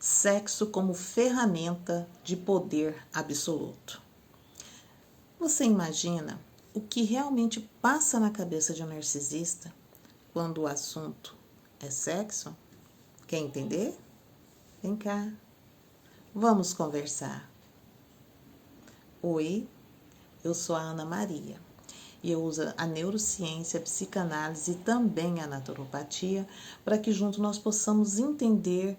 Sexo como ferramenta de poder absoluto. Você imagina o que realmente passa na cabeça de um narcisista quando o assunto é sexo? Quer entender? Vem cá. Vamos conversar. Oi, eu sou a Ana Maria e eu uso a neurociência, a psicanálise e também a naturopatia para que juntos nós possamos entender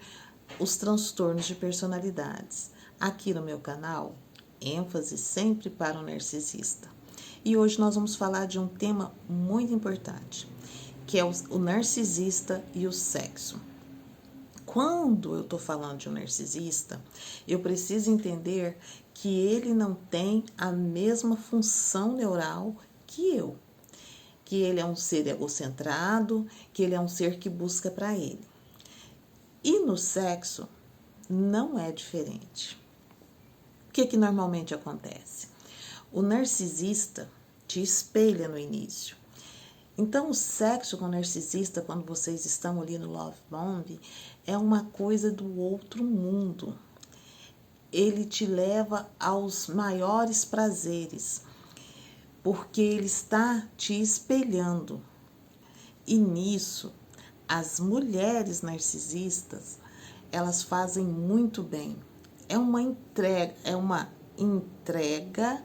os transtornos de personalidades. Aqui no meu canal, ênfase sempre para o narcisista. E hoje nós vamos falar de um tema muito importante, que é o narcisista e o sexo. Quando eu estou falando de um narcisista, eu preciso entender que ele não tem a mesma função neural que eu. Que ele é um ser egocentrado, que ele é um ser que busca para ele. E no sexo não é diferente. O que normalmente acontece? O narcisista te espelha no início. Então, o sexo com o narcisista, quando vocês estão ali no Love Bomb, é uma coisa do outro mundo. Ele te leva aos maiores prazeres, porque ele está te espelhando. E nisso, as mulheres narcisistas, elas fazem muito bem. É uma entrega,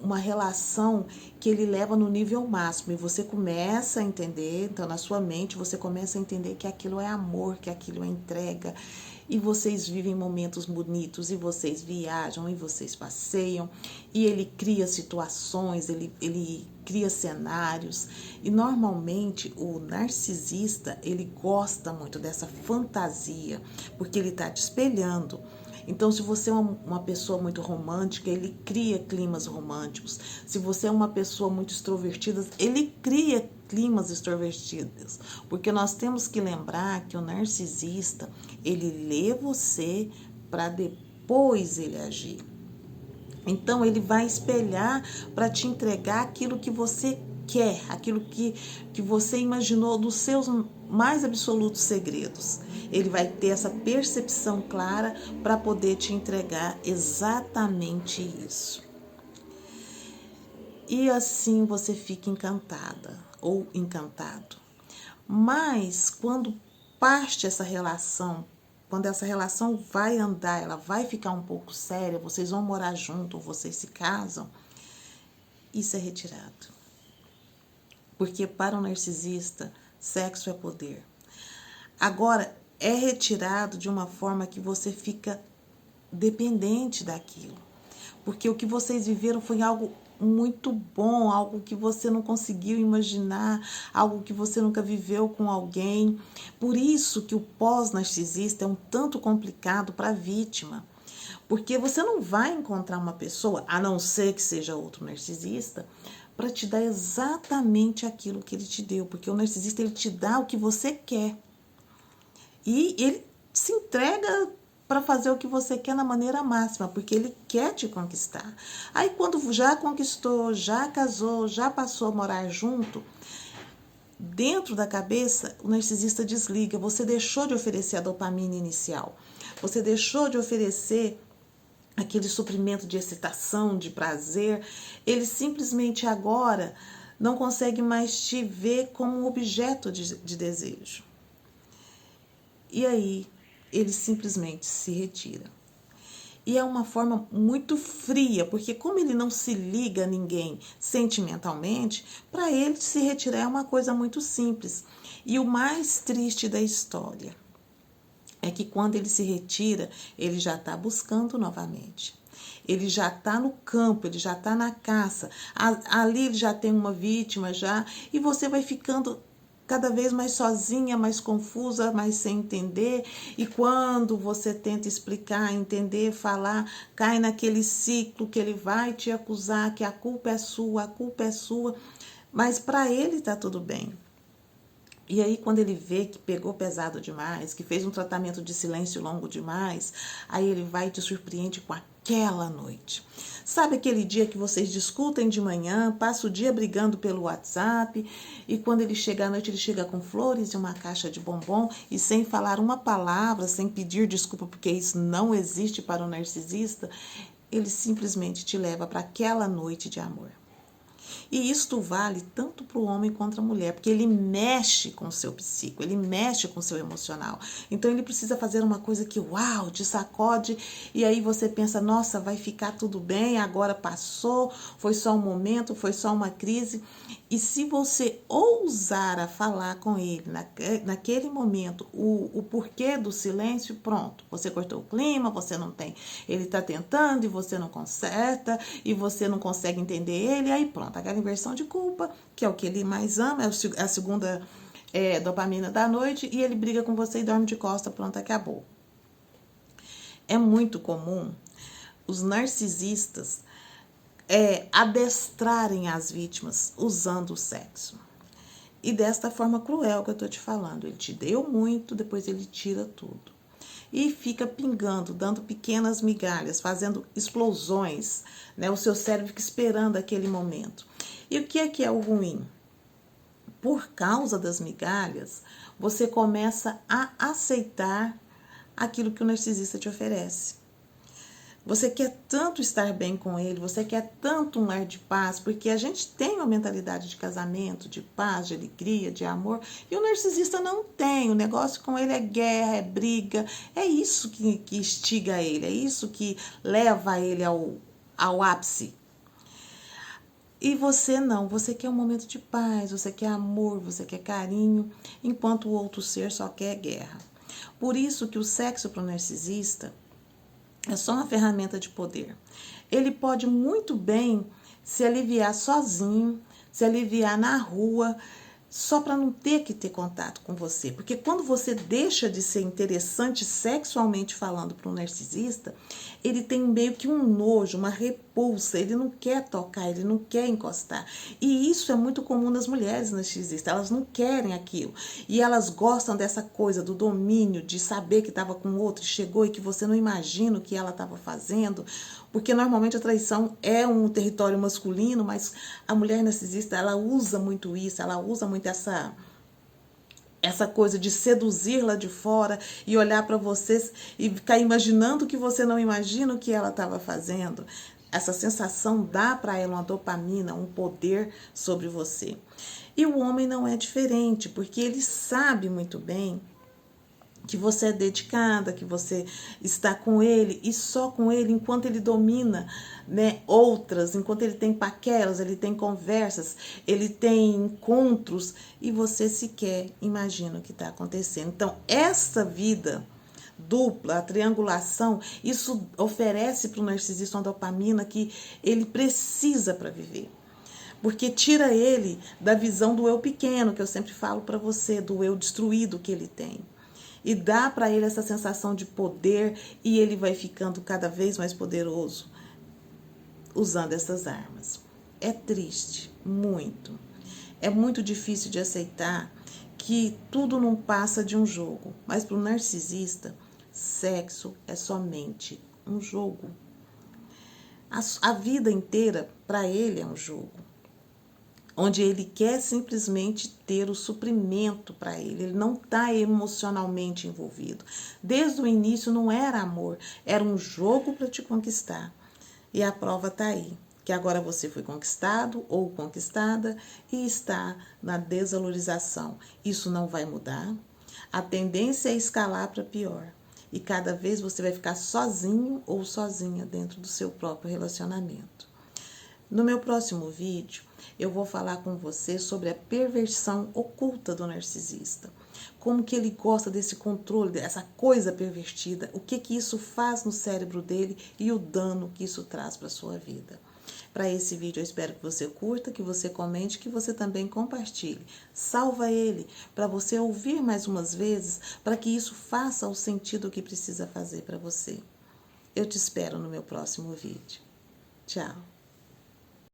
uma relação que ele leva no nível máximo. E você começa a entender, então na sua mente você começa a entender que aquilo é amor, que aquilo é entrega. E vocês vivem momentos bonitos, e vocês viajam, e vocês passeiam, e ele cria situações, ele cria cenários. E normalmente o narcisista, ele gosta muito dessa fantasia, porque ele está te espelhando. Então, se você é uma pessoa muito romântica, ele cria climas românticos. Se você é uma pessoa muito extrovertida, ele cria climas extrovertidos. Porque nós temos que lembrar que o narcisista, ele lê você para depois ele agir. Então, ele vai espelhar para te entregar aquilo que você quer, aquilo que você imaginou dos seus mais absolutos segredos. Ele vai ter essa percepção clara para poder te entregar exatamente isso. E assim você fica encantada ou encantado. Mas quando parte essa relação, quando essa relação vai andar, ela vai ficar um pouco séria, vocês vão morar junto, ou vocês se casam, isso é retirado. Porque para o narcisista, sexo é poder. Agora, é retirado de uma forma que você fica dependente daquilo. Porque o que vocês viveram foi algo muito bom, algo que você não conseguiu imaginar, algo que você nunca viveu com alguém. Por isso que o pós-narcisista é um tanto complicado para a vítima. Porque você não vai encontrar uma pessoa, a não ser que seja outro narcisista, para te dar exatamente aquilo que ele te deu. Porque o narcisista, ele te dá o que você quer. E ele se entrega para fazer o que você quer na maneira máxima, porque ele quer te conquistar. Aí quando já conquistou, já casou, já passou a morar junto, dentro da cabeça o narcisista desliga. Você deixou de oferecer a dopamina inicial. Você deixou de oferecer aquele suprimento de excitação, de prazer. Ele simplesmente agora não consegue mais te ver como um objeto de desejo. E aí, ele simplesmente se retira. E é uma forma muito fria, porque como ele não se liga a ninguém sentimentalmente, para ele se retirar é uma coisa muito simples. E o mais triste da história é que quando ele se retira, ele já está buscando novamente. Ele já está no campo, ele já está na caça. Ali ele já tem uma vítima já, e você vai ficando cada vez mais sozinha, mais confusa, mais sem entender. E quando você tenta explicar, entender, falar, cai naquele ciclo que ele vai te acusar, que a culpa é sua, a culpa é sua. Mas para ele está tudo bem. E aí quando ele vê que pegou pesado demais, que fez um tratamento de silêncio longo demais, aí ele vai e te surpreende com a naquela noite. Sabe aquele dia que vocês discutem de manhã, passa o dia brigando pelo WhatsApp e quando ele chega à noite, ele chega com flores e uma caixa de bombom e sem falar uma palavra, sem pedir desculpa, porque isso não existe para o narcisista, ele simplesmente te leva para aquela noite de amor. E isto vale tanto para o homem quanto a mulher, porque ele mexe com o seu psíquico, ele mexe com o seu emocional. Então ele precisa fazer uma coisa que, uau, te sacode, e aí você pensa, nossa, vai ficar tudo bem, agora passou, foi só um momento, foi só uma crise. E se você ousar a falar com ele naquele momento o porquê do silêncio, pronto, você cortou o clima, você não tem, ele está tentando e você não conserta, e você não consegue entender ele, aí pronto, aquela inversão de culpa, que é o que ele mais ama, é a segunda dopamina da noite, e ele briga com você e dorme de costa, pronto, acabou. É muito comum os narcisistas adestrarem as vítimas usando o sexo. E desta forma cruel que eu tô te falando. Ele te deu muito, depois ele tira tudo. E fica pingando, dando pequenas migalhas, fazendo explosões, né? O seu cérebro fica esperando aquele momento. E o que é o ruim? Por causa das migalhas, você começa a aceitar aquilo que o narcisista te oferece. Você quer tanto estar bem com ele, você quer tanto um lar de paz, porque a gente tem uma mentalidade de casamento, de paz, de alegria, de amor, e o narcisista não tem. O negócio com ele é guerra, é briga, é isso que instiga ele, é isso que leva ele ao ápice. E você não, você quer um momento de paz, você quer amor, você quer carinho, enquanto o outro ser só quer guerra. Por isso que o sexo para o narcisista é só uma ferramenta de poder. Ele pode muito bem se aliviar sozinho, se aliviar na rua, só para não ter que ter contato com você. Porque quando você deixa de ser interessante sexualmente falando para um narcisista, ele tem meio que um nojo, uma repulsa, ele não quer tocar, ele não quer encostar. E isso é muito comum nas mulheres narcisistas, elas não querem aquilo. E elas gostam dessa coisa do domínio, de saber que estava com outro, chegou e que você não imagina o que ela estava fazendo. Porque normalmente a traição é um território masculino, mas a mulher narcisista, ela usa muito isso, ela usa muito essa coisa de seduzir lá de fora e olhar para vocês e ficar imaginando que você não imagina o que ela estava fazendo. Essa sensação dá para ela uma dopamina, um poder sobre você. E o homem não é diferente, porque ele sabe muito bem que você é dedicada, que você está com ele e só com ele enquanto ele domina, né, outras, enquanto ele tem paqueras, ele tem conversas, ele tem encontros e você sequer imagina o que está acontecendo. Então, essa vida dupla, a triangulação, isso oferece para o narcisista uma dopamina que ele precisa para viver. Porque tira ele da visão do eu pequeno, que eu sempre falo para você, do eu destruído que ele tem. E dá para ele essa sensação de poder e ele vai ficando cada vez mais poderoso usando essas armas. É triste, muito. É muito difícil de aceitar que tudo não passa de um jogo. Mas para o narcisista, sexo é somente um jogo. A vida inteira, para ele, é um jogo. Onde ele quer simplesmente ter o suprimento para ele não está emocionalmente envolvido. Desde o início não era amor, era um jogo para te conquistar. E a prova está aí, que agora você foi conquistado ou conquistada e está na desvalorização. Isso não vai mudar, a tendência é escalar para pior. E cada vez você vai ficar sozinho ou sozinha dentro do seu próprio relacionamento. No meu próximo vídeo, eu vou falar com você sobre a perversão oculta do narcisista. Como que ele gosta desse controle, dessa coisa pervertida, o que isso faz no cérebro dele e o dano que isso traz para a sua vida. Para esse vídeo eu espero que você curta, que você comente, que você também compartilhe. Salva ele para você ouvir mais umas vezes, para que isso faça o sentido que precisa fazer para você. Eu te espero no meu próximo vídeo. Tchau!